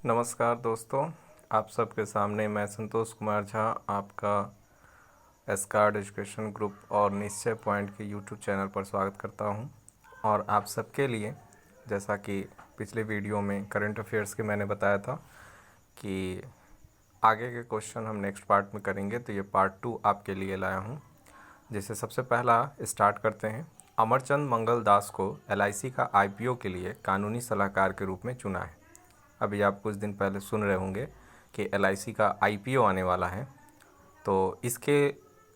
नमस्कार दोस्तों, आप सबके सामने मैं संतोष कुमार झा आपका एस्कार्ड एजुकेशन ग्रुप और निश्चय पॉइंट के यूट्यूब चैनल पर स्वागत करता हूं। और आप सबके लिए, जैसा कि पिछले वीडियो में करंट अफेयर्स के मैंने बताया था कि आगे के क्वेश्चन हम नेक्स्ट पार्ट में करेंगे, तो ये पार्ट 2 आपके लिए लाया हूं। जैसे सबसे पहला स्टार्ट करते हैं। अमरचंद मंगल दास को LIC का IPO के लिए कानूनी सलाहकार के रूप में चुना है। अभी आप कुछ दिन पहले सुन रहे होंगे कि LIC का IPO आने वाला है, तो इसके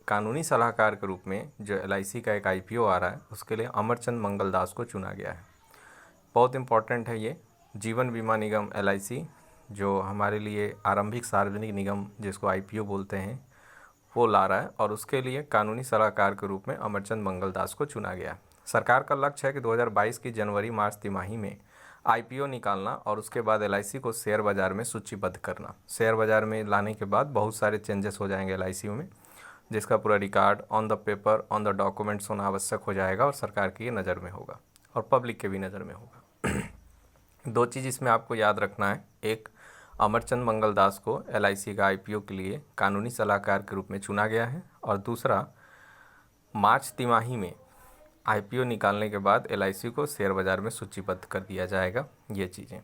कानूनी सलाहकार के रूप में जो LIC का एक IPO आ रहा है उसके लिए अमरचंद मंगल दास को चुना गया है। बहुत इम्पॉर्टेंट है ये। जीवन बीमा निगम LIC जो हमारे लिए आरंभिक सार्वजनिक निगम जिसको IPO बोलते हैं वो ला रहा है, और उसके लिए कानूनी सलाहकार के रूप में अमरचंद मंगल दास को चुना गया है। सरकार का लक्ष्य है कि 2022 की जनवरी-मार्च तिमाही में IPO निकालना और उसके बाद LIC को शेयर बाज़ार में सूचीबद्ध करना। शेयर बाज़ार में लाने के बाद बहुत सारे चेंजेस हो जाएंगे LIC में, जिसका पूरा record on the paper on the documents होना आवश्यक हो जाएगा और सरकार की नज़र में होगा और पब्लिक के भी नज़र में होगा। दो चीज़ इसमें आपको याद रखना है। एक, अमरचंद मंगल दास को LIC का IPO के लिए कानूनी सलाहकार के रूप में चुना गया है, और दूसरा, मार्च तिमाही में IPO निकालने के बाद LIC को शेयर बाज़ार में सूचीबद्ध कर दिया जाएगा। ये चीज़ें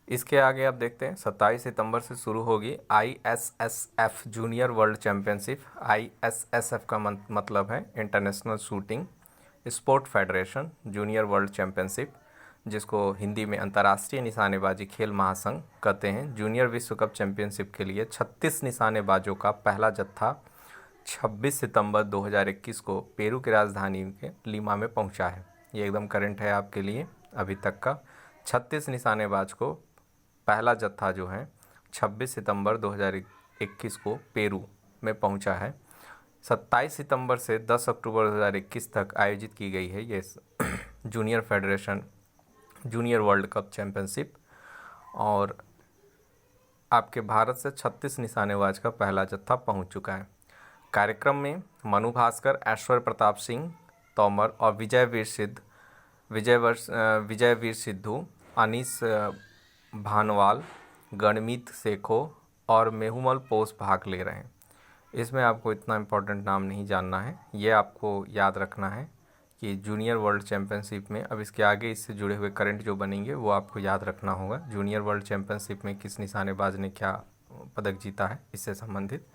इसके आगे आप देखते हैं। 27 सितंबर से शुरू होगी ISSF junior world championship. ISSF का मतलब है international shooting sport federation junior world championship, जिसको हिंदी में अंतर्राष्ट्रीय निशानेबाजी खेल महासंघ कहते हैं। जूनियर विश्व कप चैंपियनशिप के लिए 36 निशानेबाजों का पहला जत्था 26 सितंबर 2021 को पेरू की राजधानी के लीमा में पहुंचा है। ये एकदम करंट है आपके लिए अभी तक का। 36 निशानेबाज को पहला जत्था जो है 26 सितंबर 2021 को पेरू में पहुंचा है। 27 सितंबर से 10 अक्टूबर 2021 तक आयोजित की गई है ये junior federation junior world cup championship, और आपके भारत से 36 निशानेबाज का पहला जत्था पहुंच चुका है। कार्यक्रम में मनु भास्कर, ऐश्वर्य प्रताप सिंह तोमर और विजय वीर सिद्धू, अनीस भानवाल, गणमीत सेखो और मेहुमल पोस भाग ले रहे हैं। इसमें आपको इतना इम्पोर्टेंट नाम नहीं जानना है, ये आपको याद रखना है कि जूनियर वर्ल्ड चैम्पियनशिप में, अब इसके आगे इससे जुड़े हुए करंट जो बनेंगे वो आपको याद रखना होगा। जूनियर वर्ल्ड चैम्पियनशिप में किस निशानेबाज ने क्या पदक जीता है, इससे संबंधित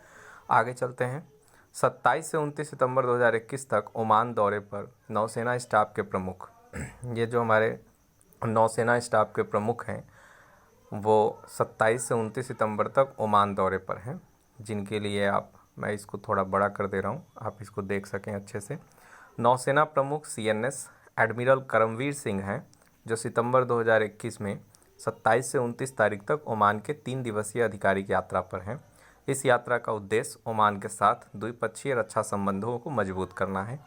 आगे चलते हैं। 27 से 29 सितंबर 2021 तक ओमान दौरे पर नौसेना स्टाफ के प्रमुख ये जो हमारे नौसेना स्टाफ के प्रमुख हैं वो 27 से 29 सितंबर तक ओमान दौरे पर हैं, जिनके लिए मैं इसको थोड़ा बड़ा कर दे रहा हूँ, आप इसको देख सकें अच्छे से। नौसेना प्रमुख CNS एडमिरल करमवीर सिंह हैं, जो सितंबर 2021 में 27 से 29 तारीख तक ओमान के 3 दिवसीय आधिकारिक यात्रा पर हैं। इस यात्रा का उद्देश्य ओमान के साथ द्विपक्षीय रक्षा संबंधों को मजबूत करना है।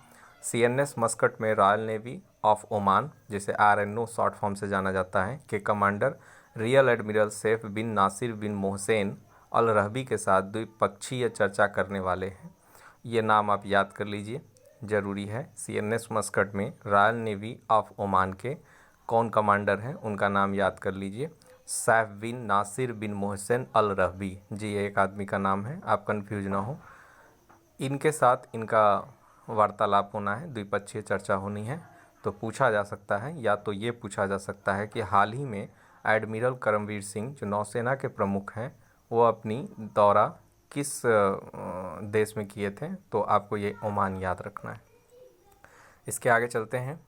CNS मस्कट में रॉयल नेवी ऑफ ओमान, जिसे RNO शॉर्ट फॉर्म से जाना जाता है, के कमांडर रियल एडमिरल सैफ बिन नासिर बिन मोहसेन अल रहबी के साथ द्विपक्षीय चर्चा करने वाले हैं। ये नाम आप याद कर लीजिए, ज़रूरी है। CNS मस्कट में रॉयल नेवी ऑफ ओमान के कौन कमांडर हैं उनका नाम याद कर लीजिए, सैफ बिन नासिर बिन मोहसेन अल रहबी। जी, ये एक आदमी का नाम है, आप कंफ्यूज ना हो। इनके साथ इनका वार्तालाप होना है, द्विपक्षीय चर्चा होनी है। तो पूछा जा सकता है, या तो ये पूछा जा सकता है कि हाल ही में एडमिरल करमवीर सिंह जो नौसेना के प्रमुख हैं वो अपनी दौरा किस देश में किए थे, तो आपको ये ओमान याद रखना है। इसके आगे चलते हैं।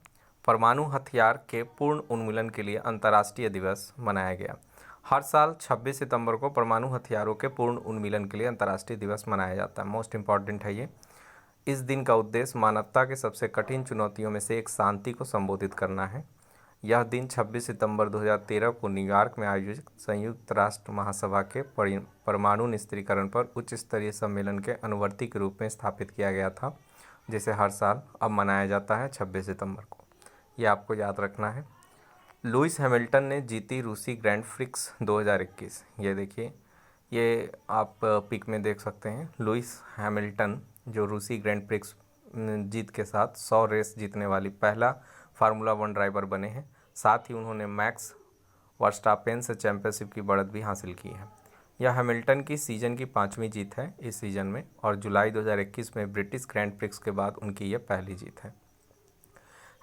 परमाणु हथियार के पूर्ण उन्मूलन के लिए अंतर्राष्ट्रीय दिवस मनाया गया। हर साल 26 सितंबर को परमाणु हथियारों के पूर्ण उन्मूलन के लिए अंतर्राष्ट्रीय दिवस मनाया जाता है। मोस्ट इम्पॉर्टेंट है ये। इस दिन का उद्देश्य मानवता के सबसे कठिन चुनौतियों में से एक शांति को संबोधित करना है। यह दिन 26 सितंबर 2013 को न्यूयॉर्क में आयोजित संयुक्त राष्ट्र महासभा के परमाणु निष्क्रियकरण पर उच्च स्तरीय सम्मेलन के अनुवर्ती के रूप में स्थापित किया गया था, जिसे हर साल अब मनाया जाता है 26 सितंबर को। ये आपको याद रखना है। लुइस हैमिल्टन ने जीती रूसी ग्रैंड प्रिक्स 2021। ये देखिए, ये आप पिक में देख सकते हैं। लुइस हैमिल्टन जो रूसी ग्रैंड प्रिक्स जीत के साथ 100 रेस जीतने वाली पहला फार्मूला 1 ड्राइवर बने हैं। साथ ही उन्होंने मैक्स वर्स्टापेन से चैंपियनशिप की बढ़त भी हासिल की है। यह हैमिल्टन की सीज़न की 5वीं जीत है इस सीज़न में, और जुलाई 2021 में ब्रिटिश ग्रैंड प्रिक्स के बाद उनकी यह पहली जीत है।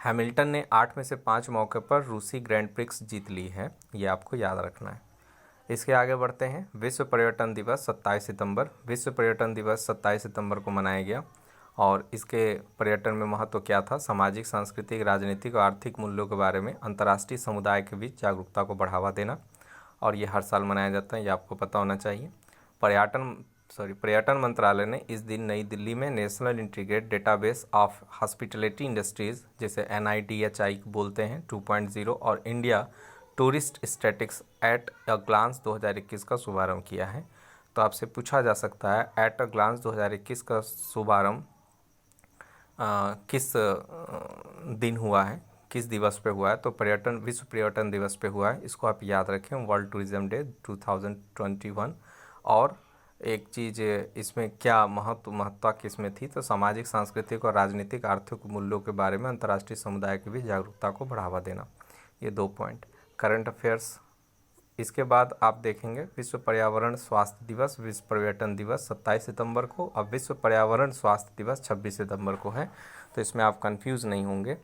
हैमिल्टन ने 8 में से 5 मौके पर रूसी ग्रैंड प्रिक्स जीत ली है, ये आपको याद रखना है। इसके आगे बढ़ते हैं। विश्व पर्यटन दिवस 27 सितंबर। विश्व पर्यटन दिवस 27 सितंबर को मनाया गया, और इसके पर्यटन में महत्व क्या था? सामाजिक, सांस्कृतिक, राजनीतिक और आर्थिक मूल्यों के बारे में अंतर्राष्ट्रीय समुदाय के बीच जागरूकता को बढ़ावा देना, और ये हर साल मनाया जाता है, ये आपको पता होना चाहिए। पर्यटन मंत्रालय ने इस दिन नई दिल्ली में national integrated database of hospitality industries, जिसे NIDHI बोलते हैं 2.0, और India tourist statistics at a glance 2021 का शुभारंभ किया है। तो आपसे पूछा जा सकता है एट अ ग्लांस 2021 का शुभारंभ किस दिन हुआ है, किस दिवस पे हुआ है? तो विश्व पर्यटन दिवस पे हुआ है, इसको आप याद रखें, वर्ल्ड टूरिज्म डे 2021। और एक चीज़ इसमें क्या महत्ता किस में थी? तो सामाजिक, सांस्कृतिक और राजनीतिक आर्थिक मूल्यों के बारे में अंतर्राष्ट्रीय समुदाय के बीच जागरूकता को बढ़ावा देना, ये 2 पॉइंट। करंट अफेयर्स, इसके बाद आप देखेंगे विश्व पर्यावरण स्वास्थ्य दिवस, विश्व पर्यटन दिवस 27 सितंबर को, और विश्व पर्यावरण स्वास्थ्य दिवस 26 सितंबर को है, तो इसमें आप कंफ्यूज नहीं होंगे।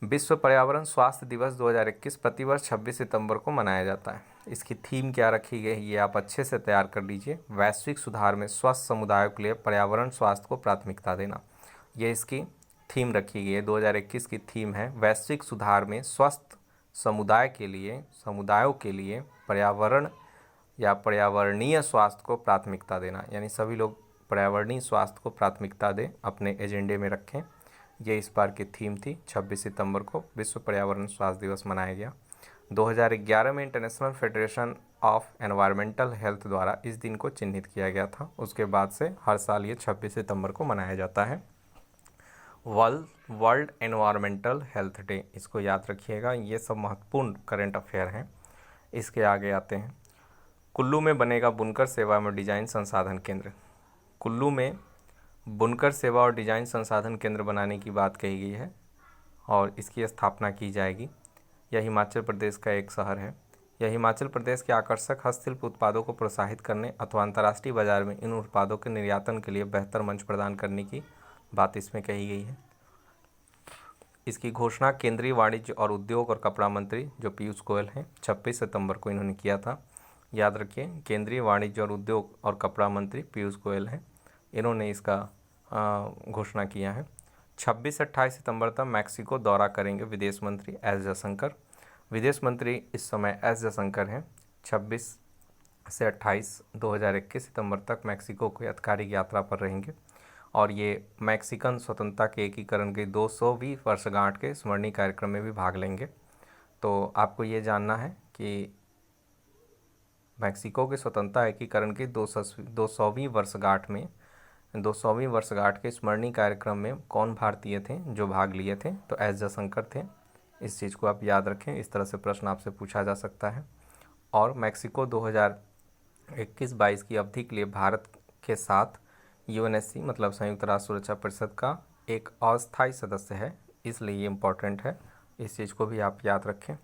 विश्व पर्यावरण स्वास्थ्य दिवस 2021 प्रतिवर्ष 26 सितंबर को मनाया जाता है। इसकी थीम क्या रखी गई है, ये आप अच्छे से तैयार कर लीजिए। वैश्विक सुधार में स्वस्थ समुदायों के लिए पर्यावरण स्वास्थ्य को प्राथमिकता देना, ये इसकी थीम रखी गई है। 2021 की थीम है वैश्विक सुधार में स्वस्थ समुदायों के लिए पर्यावरण या पर्यावरणीय स्वास्थ्य को प्राथमिकता देना, यानी सभी लोग पर्यावरणीय स्वास्थ्य को प्राथमिकता दें, अपने एजेंडे में रखें। ये इस बार की थीम थी। 26 सितंबर को विश्व पर्यावरण स्वास्थ्य दिवस मनाया गया। 2011 में international federation of environmental health द्वारा इस दिन को चिन्हित किया गया था। उसके बाद से हर साल ये 26 सितंबर को मनाया जाता है। वर्ल्ड एनवायरमेंटल हेल्थ डे, इसको याद रखिएगा। ये सब महत्वपूर्ण करंट अफेयर हैं। इसके आगे आते हैं। कुल्लू में बनेगा बुनकर सेवा में डिजाइन संसाधन केंद्र। कुल्लू में बुनकर सेवा और डिजाइन संसाधन केंद्र बनाने की बात कही गई है, और इसकी स्थापना की जाएगी। यह हिमाचल प्रदेश का एक शहर है। यह हिमाचल प्रदेश के आकर्षक हस्तशिल्प उत्पादों को प्रोत्साहित करने अथवा अंतर्राष्ट्रीय बाजार में इन उत्पादों के निर्यातन के लिए बेहतर मंच प्रदान करने की बात इसमें कही गई है। इसकी घोषणा केंद्रीय वाणिज्य और उद्योग और कपड़ा मंत्री जो पीयूष गोयल हैं 26 सितंबर को इन्होंने किया था। याद रखिए, केंद्रीय वाणिज्य और उद्योग और कपड़ा मंत्री पीयूष गोयल हैं, इन्होंने इसका घोषणा किया है। 26 से 28 सितंबर तक मैक्सिको दौरा करेंगे विदेश मंत्री एस जयशंकर। विदेश मंत्री इस समय एस जयशंकर हैं। 26 से 28 2021 सितंबर तक मैक्सिको की आधिकारिक यात्रा पर रहेंगे, और ये मैक्सिकन स्वतंत्रता के एकीकरण की 200वीं वर्षगांठ के स्मरणीय कार्यक्रम में भी भाग लेंगे। तो आपको ये जानना है कि मैक्सिको के स्वतंत्रता एकीकरण की 200वीं वर्षगांठ के स्मरणीय कार्यक्रम में कौन भारतीय थे जो भाग लिए थे? तो एस जयशंकर थे। इस चीज़ को आप याद रखें, इस तरह से प्रश्न आपसे पूछा जा सकता है। और मैक्सिको 2021-22 की अवधि के लिए भारत के साथ UNSC मतलब संयुक्त राष्ट्र सुरक्षा परिषद का एक अस्थायी सदस्य है, इसलिए ये इम्पोर्टेंट है, इस चीज़ को भी आप याद रखें।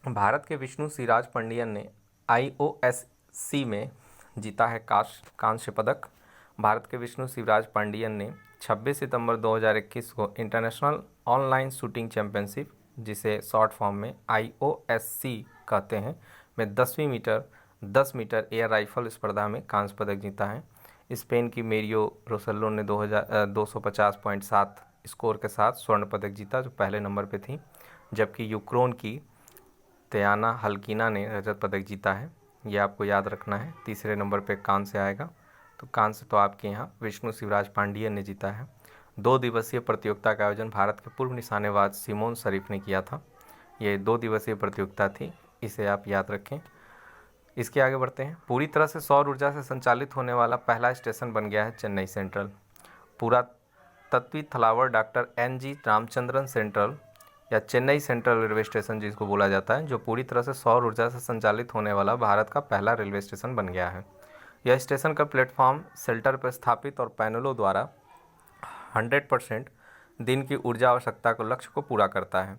भारत के विष्णु सिराज पंडियन ने IOSC में जीता है कांस्य पदक। भारत के विष्णु सिराज पांडियन ने 26 सितंबर 2021 को इंटरनेशनल ऑनलाइन शूटिंग चैंपियनशिप, जिसे शॉर्ट फॉर्म में IOSC कहते हैं, में 10 मीटर एयर राइफल स्पर्धा में कांस्य पदक जीता है। स्पेन की मेरियो रोसेल्लो ने 250.7 स्कोर के साथ स्वर्ण पदक जीता, जो पहले नंबर पे थी, जबकि यूक्रेन की तयाना हल्कीना ने रजत पदक जीता है। यह आपको याद रखना है। तीसरे नंबर पे कांस्य आएगा, तो कांस्य तो आपके यहाँ विष्णु शिवराज पांडियन ने जीता है। 2 दिवसीय प्रतियोगिता का आयोजन भारत के पूर्व निशानेबाज सिमोन शरीफ ने किया था। ये 2 दिवसीय प्रतियोगिता थी, इसे आप याद रखें। इसके आगे बढ़ते हैं। पूरी तरह से सौर ऊर्जा से संचालित होने वाला पहला स्टेशन बन गया है चेन्नई सेंट्रल। पुरातत्वी Thalaivar doctor NG Ramachandran central या चेन्नई सेंट्रल रेलवे स्टेशन जिसको बोला जाता है, जो पूरी तरह से सौर ऊर्जा से संचालित होने वाला भारत का पहला रेलवे स्टेशन बन गया है। यह स्टेशन का प्लेटफॉर्म शेल्टर पर स्थापित और पैनलों द्वारा 100% दिन की ऊर्जा आवश्यकता को लक्ष्य को पूरा करता है।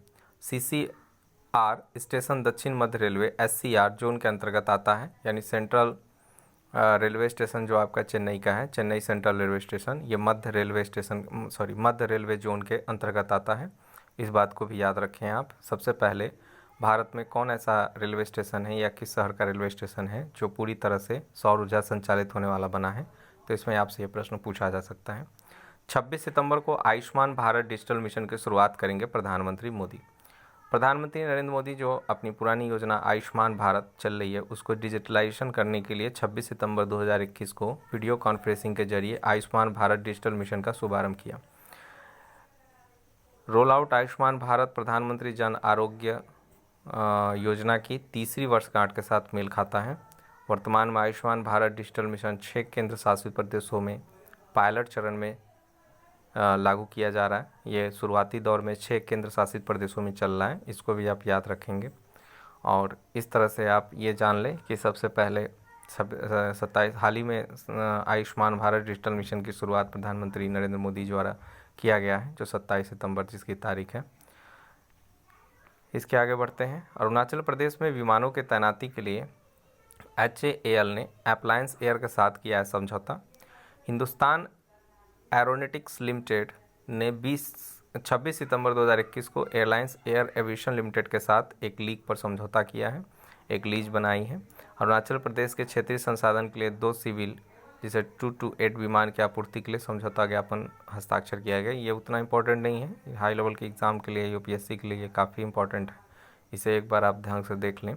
आर स्टेशन दक्षिण मध्य रेलवे SCR जोन के अंतर्गत आता है, यानी सेंट्रल रेलवे स्टेशन जो आपका चेन्नई का है, चेन्नई सेंट्रल रेलवे स्टेशन, ये मध्य रेलवे स्टेशन मध्य रेलवे जोन के अंतर्गत आता है। इस बात को भी याद रखें आप। सबसे पहले भारत में कौन ऐसा रेलवे स्टेशन है या किस शहर का रेलवे स्टेशन है जो पूरी तरह से सौर ऊर्जा संचालित होने वाला बना है, तो इसमें आपसे ये प्रश्न पूछा जा सकता है। 26 सितंबर को आयुष्मान भारत डिजिटल मिशन की शुरुआत करेंगे प्रधानमंत्री मोदी। प्रधानमंत्री नरेंद्र मोदी जो अपनी पुरानी योजना आयुष्मान भारत चल रही है उसको डिजिटलाइजेशन करने के लिए 26 सितंबर 2021 को वीडियो कॉन्फ्रेंसिंग के जरिए आयुष्मान भारत डिजिटल मिशन का शुभारंभ किया। रोल आउट आयुष्मान भारत प्रधानमंत्री जन आरोग्य योजना की तीसरी वर्षगांठ के साथ मेल खाता है। वर्तमान में आयुष्मान भारत डिजिटल मिशन 6 केंद्र शासित प्रदेशों में पायलट चरण में लागू किया जा रहा है। ये शुरुआती दौर में 6 केंद्र शासित प्रदेशों में चल रहा है, इसको भी आप याद रखेंगे। और इस तरह से आप ये जान लें कि सबसे पहले 27 हाल ही में आयुष्मान भारत डिजिटल मिशन की शुरुआत प्रधानमंत्री नरेंद्र मोदी द्वारा किया गया है, जो 27 सितंबर जिसकी तारीख है। इसके आगे बढ़ते हैं। अरुणाचल प्रदेश में विमानों के तैनाती के लिए HAL ने अप्लायंस एयर के साथ किया है समझौता। हिंदुस्तान एरोनॉटिक्स लिमिटेड ने 26 सितंबर 2021 को एयरलाइंस एयर एविएशन लिमिटेड के साथ एक लीज पर समझौता किया है, एक लीज बनाई है। अरुणाचल प्रदेश के क्षेत्रीय संसाधन के लिए 2 सिविल जिसे 228 विमान की आपूर्ति के लिए समझौता ज्ञापन हस्ताक्षर किया गया। ये उतना इम्पोर्टेंट नहीं है, हाई लेवल के एग्ज़ाम के लिए UPSC के लिए ये काफ़ी इम्पोर्टेंट है, इसे एक बार आप ध्यान से देख लें।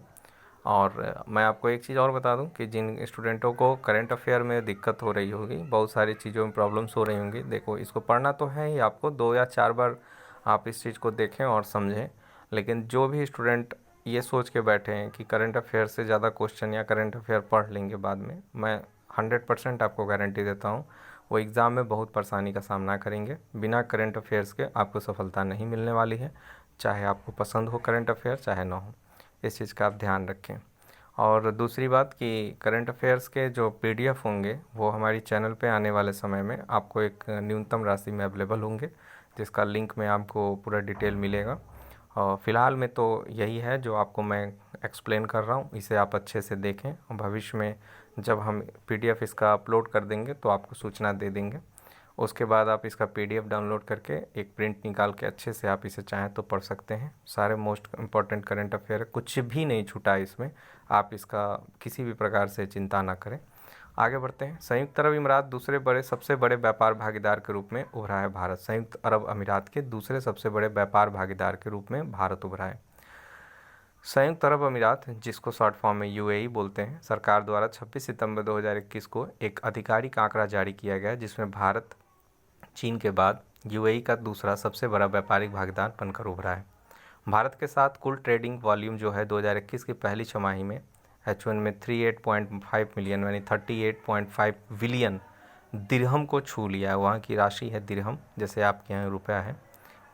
और मैं आपको एक चीज़ और बता दूं कि जिन स्टूडेंटों को करंट अफेयर में दिक्कत हो रही होगी, बहुत सारी चीज़ों में प्रॉब्लम्स हो रही होंगी, देखो इसको पढ़ना तो है ही, आपको 2 या 4 बार आप इस चीज़ को देखें और समझें। लेकिन जो भी स्टूडेंट ये सोच के बैठे हैं कि करंट अफेयर से ज़्यादा क्वेश्चन या करंट अफेयर पढ़ लेंगे बाद में, मैं 100% आपको गारंटी देता हूँ वो एग्ज़ाम में बहुत परेशानी का सामना करेंगे। बिना करंट अफेयर्स के आपको सफलता नहीं मिलने वाली है, चाहे आपको पसंद हो करंट अफेयर चाहे ना हो, इस चीज़ का आप ध्यान रखें। और दूसरी बात कि करंट अफेयर्स के जो PDF होंगे वो हमारी चैनल पे आने वाले समय में आपको एक न्यूनतम राशि में अवेलेबल होंगे, जिसका लिंक में आपको पूरा डिटेल मिलेगा। और फ़िलहाल में तो यही है जो आपको मैं एक्सप्लेन कर रहा हूँ, इसे आप अच्छे से देखें और भविष्य में जब हम PDF इसका अपलोड कर देंगे तो आपको सूचना दे देंगे। उसके बाद आप इसका PDF डाउनलोड करके एक प्रिंट निकाल के अच्छे से आप इसे चाहें तो पढ़ सकते हैं। सारे मोस्ट इम्पॉर्टेंट करंट अफेयर, कुछ भी नहीं छूटा है इसमें, आप इसका किसी भी प्रकार से चिंता ना करें। आगे बढ़ते हैं। संयुक्त अरब अमीरात दूसरे सबसे बड़े व्यापार भागीदार के रूप में उभरा है भारत। संयुक्त अरब अमीरात के दूसरे सबसे बड़े व्यापार भागीदार के रूप में भारत उभरा है। संयुक्त अरब अमीरात, जिसको शॉर्ट फॉर्म में UAE बोलते हैं, सरकार द्वारा 26 सितंबर 2021 को एक आधिकारिक आंकड़ा जारी किया गया जिसमें भारत चीन के बाद UAE का दूसरा सबसे बड़ा व्यापारिक भागीदार बनकर उभरा है। भारत के साथ कुल ट्रेडिंग वॉल्यूम जो है 2021 की पहली छमाही में H1 में 38.5 मिलियन यानी 38.5 बिलियन दिरहम को छू लिया है। वहाँ की राशि है दिरहम, जैसे आपके यहाँ रुपया है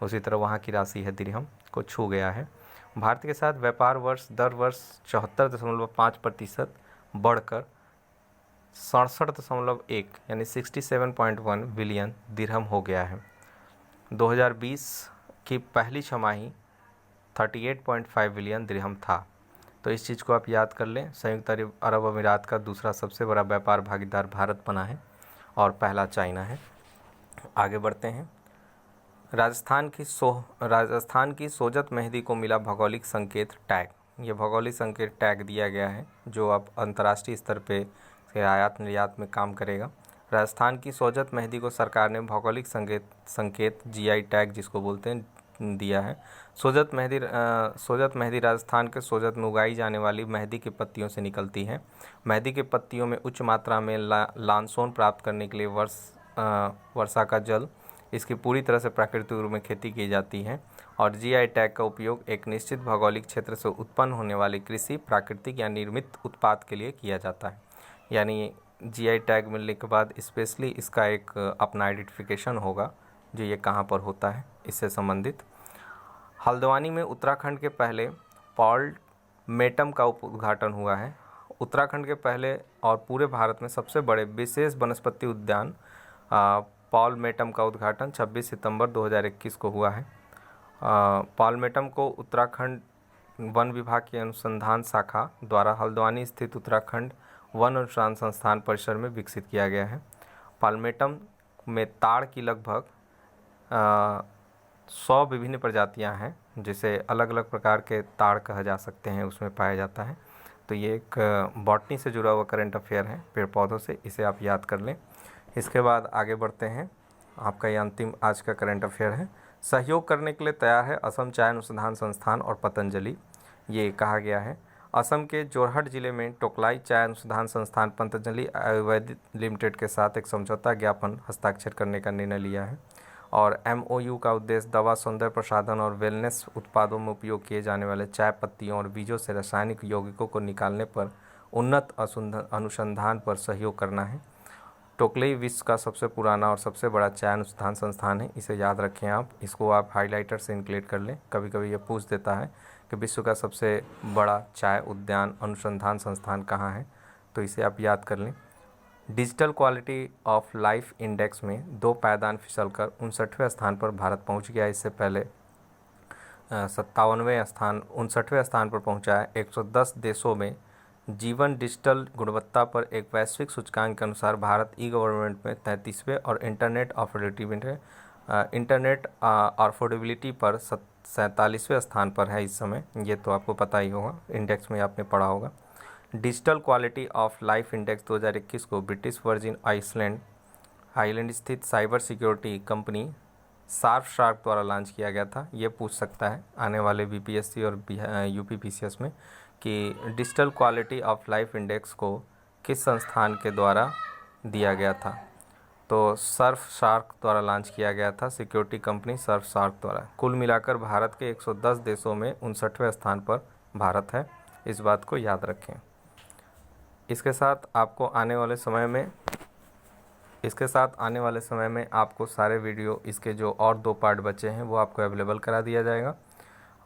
उसी तरह वहाँ की राशि है दिरहम को छू गया है। भारत के साथ व्यापार दर वर्ष 74.5% बढ़कर 67.1 यानी 67.1 बिलियन दिरहम हो गया है। 2020 की पहली छमाही 38.5 बिलियन दिरहम था। तो इस चीज़ को आप याद कर लें। संयुक्त अरब अमीरात का दूसरा सबसे बड़ा व्यापार भागीदार भारत बना है और पहला चाइना है। आगे बढ़ते हैं। राजस्थान की सोजत मेहंदी को मिला भौगोलिक संकेत टैग। ये भौगोलिक संकेत टैग दिया गया है जो अब अंतर्राष्ट्रीय स्तर पे आयात निर्यात में काम करेगा। राजस्थान की सोजत मेहंदी को सरकार ने भौगोलिक संकेत GI टैग जिसको बोलते हैं दिया है। सोजत मेहंदी राजस्थान के सोजत में उगाई जाने वाली मेहंदी की पत्तियों से निकलती है। मेहंदी की पत्तियों में उच्च मात्रा में लानसोन प्राप्त करने के लिए वर्षा का जल इसकी पूरी तरह से प्राकृतिक रूप में खेती की जाती है। और GI टैग का उपयोग एक निश्चित भौगोलिक क्षेत्र से उत्पन्न होने वाली कृषि, प्राकृतिक या निर्मित उत्पाद के लिए किया जाता है। यानी GI टैग मिलने के बाद स्पेशली इसका एक अपना आइडेंटिफिकेशन होगा जो ये कहाँ पर होता है इससे संबंधित। हल्द्वानी में उत्तराखंड के पहले पॉल मेटम का उद्घाटन हुआ है। उत्तराखंड के पहले और पूरे भारत में सबसे बड़े विशेष वनस्पति उद्यान पॉल मेटम का उद्घाटन 26 सितंबर 2021 को हुआ है। पॉल मेटम को उत्तराखंड वन विभाग की अनुसंधान शाखा द्वारा हल्द्वानी स्थित उत्तराखंड वन अनुसंधान संस्थान परिसर में विकसित किया गया है। पाल्मेटम में ताड़ की लगभग 100 विभिन्न प्रजातियां हैं, जिसे अलग अलग प्रकार के ताड़ कहा जा सकते हैं, उसमें पाया जाता है। तो ये एक बॉटनी से जुड़ा हुआ करंट अफेयर है, पेड़ पौधों से, इसे आप याद कर लें। इसके बाद आगे बढ़ते हैं। आपका ये अंतिम आज का करंट अफेयर है। सहयोग करने के लिए तैयार है असम चाय अनुसंधान संस्थान और पतंजलि, ये कहा गया है। असम के जोरहट जिले में टोकलाई चाय अनुसंधान संस्थान पतंजलि आयुर्वेदिक लिमिटेड के साथ एक समझौता ज्ञापन हस्ताक्षर करने का निर्णय लिया है। और MOU का उद्देश्य दवा, सौंदर्य प्रसाधन और वेलनेस उत्पादों में उपयोग किए जाने वाले चाय पत्तियों और बीजों से रासायनिक यौगिकों को निकालने पर उन्नत अनुसंधान पर सहयोग करना है। टोकलाई विश्व का सबसे पुराना और सबसे बड़ा चाय अनुसंधान संस्थान है, इसे याद रखें आप। इसको आप हाइलाइटर से इंक्लूड कर लें। कभी कभी ये पूछ देता है कि विश्व का सबसे बड़ा चाय उद्यान अनुसंधान संस्थान कहाँ है, तो इसे आप याद कर लें। Digital quality of life index में 2 पायदान फिसलकर 59वें स्थान पर भारत पहुंच गया। इससे पहले 59वें स्थान पर पहुंचा है। 110 देशों में जीवन डिजिटल गुणवत्ता पर एक वैश्विक सूचकांक के अनुसार भारत ई-गवर्नमेंट में 33वें और इंटरनेट अफोर्डेबिलिटी पर 47वें स्थान पर है इस समय। ये तो आपको पता ही होगा, इंडेक्स में आपने पढ़ा होगा। Digital quality of life index 2021 को ब्रिटिश वर्जिन आइलैंड स्थित साइबर सिक्योरिटी कंपनी शार्क द्वारा लॉन्च किया गया था। ये पूछ सकता है आने वाले BPSC और UPPCS में कि digital quality of life index को किस संस्थान के द्वारा दिया गया था। तो शार्क द्वारा लॉन्च किया गया था, सिक्योरिटी कंपनी शार्क द्वारा। कुल मिलाकर भारत के 110 देशों में 59वें स्थान पर भारत है, इस बात को याद रखें। इसके साथ आने वाले समय में आपको सारे वीडियो, इसके जो और 2 पार्ट बचे हैं वो आपको अवेलेबल करा दिया जाएगा।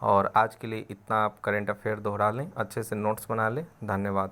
और आज के लिए इतना, आप करंट अफेयर दोहरा लें, अच्छे से नोट्स बना लें। धन्यवाद।